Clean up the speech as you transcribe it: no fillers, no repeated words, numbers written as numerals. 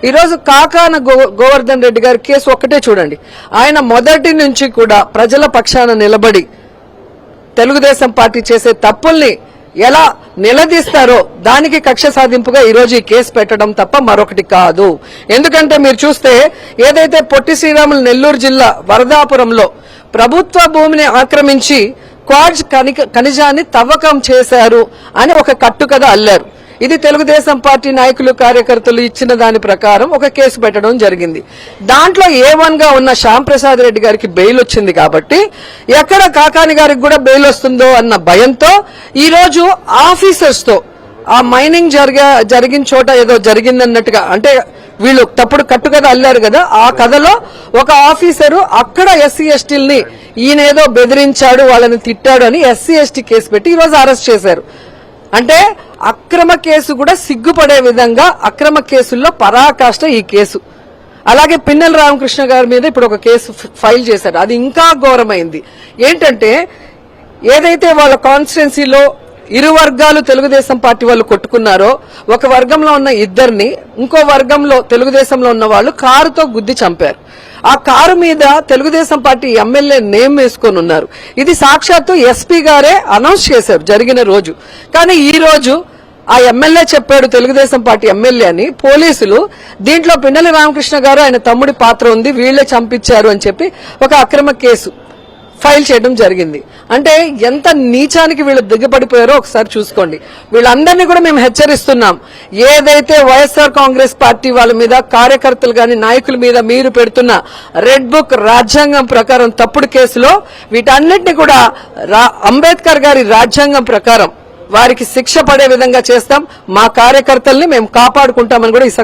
ఈ రోజు కాకాన గోవర్ధన్ రెడ్డి గారి కేసు ఒక్కటే చూడండి. ఆయన మొదటి నుంచి కూడా ప్రజల పక్షాన నిలబడి తెలుగుదేశం పార్టీ చేసే తప్పుల్ని ఎలా నిలదీస్తారో దానికి కక్ష సాధింపుగా ఈ రోజు ఈ కేసు పెట్టడం తప్ప మరొకటి కాదు. ఎందుకంటే మీరు చూస్తే ఏదైతే పొట్టి శ్రీరాములు నెల్లూరు జిల్లా వరదాపురంలో ప్రభుత్వ భూమిని ఆక్రమించి క్వార్ట్జ్ ఖనిజాన్ని తవ్వకం చేశారు అని ఒక కట్టుకథ అల్లారు. ఇది తెలుగుదేశం పార్టీ నాయకులు కార్యకర్తలు ఇచ్చిన దాని ప్రకారం ఒక కేసు పెట్టడం జరిగింది. దాంట్లో A1 గా ఉన్న శ్యాంప్రసాద్ రెడ్డి గారికి బెయిల్ వచ్చింది కాబట్టి ఎక్కడ కాకాని గారికి కూడా బెయిల్ వస్తుందో అన్న భయంతో ఈ రోజు ఆఫీసర్స్ తో ఆ మైనింగ్ జరిగిన చోట ఏదో జరిగిందన్నట్టుగా, అంటే వీళ్ళు తప్పుడు కట్టుకథ అల్లారు కదా, ఆ కథలో ఒక ఆఫీసరు అక్కడ SC STల్ని ఈయనేదో బెదిరించాడు, వాళ్ళని తిట్టాడు అని SC ST కేసు పెట్టి ఈ రోజు అరెస్ట్ చేశారు. అంటే అక్రమ కేసు కూడా సిగ్గుపడే విధంగా అక్రమ కేసుల్లో పరాకాష్ట ఈ కేసు. అలాగే పిన్నెల రామకృష్ణ గారి మీద ఇప్పుడు ఒక కేసు ఫైల్ చేశారు. అది ఇంకా ఘోరమైంది. ఏంటంటే ఏదైతే వాళ్ళ కాన్స్టిట్యున్సీలో ఇరు వర్గాలు తెలుగుదేశం పార్టీ వాళ్ళు కొట్టుకున్నారో, ఒక వర్గంలో ఉన్న ఇద్దరిని ఇంకో వర్గంలో తెలుగుదేశంలో ఉన్న వాళ్ళు కారుతో గుద్ది చంపారు. ఆ కారు మీద తెలుగుదేశం పార్టీ ఎమ్మెల్యే నేమ్ వేసుకొని ఉన్నారు. ఇది సాక్షాత్తు SP గారే అనౌన్స్ చేశారు జరిగిన రోజు. కానీ ఈ రోజు ఆ ఎమ్మెల్యే చెప్పాడు తెలుగుదేశం పార్టీ ఎమ్మెల్యే అని. పోలీసులు దీంట్లో పిన్నెల రామకృష్ణ గారు ఆయన తమ్ముడి పాత్ర ఉంది, వీళ్లే చంపించారు అని చెప్పి ఒక అక్రమ కేసు ఫైల్ చేయడం జరిగింది. అంటే ఎంత నీచానికి వీళ్ళు దిగబడిపోయారో ఒకసారి చూసుకోండి. వీళ్ళందరినీ కూడా మేము హెచ్చరిస్తున్నాం. ఏదైతే వైఎస్ఆర్ కాంగ్రెస్ పార్టీ వాళ్ళ మీద, కార్యకర్తలు గాని నాయకుల మీద మీరు పెడుతున్న రెడ్ బుక్ రాజ్యాంగం ప్రకారం తప్పుడు కేసులో వీటన్నిటిని కూడా అంబేద్కర్ గారి రాజ్యాంగం ప్రకారం వారికి శిక్ష పడే విధంగా చేస్తాం. మా కార్యకర్తల్ని మేము కాపాడుకుంటామని కూడా ఈ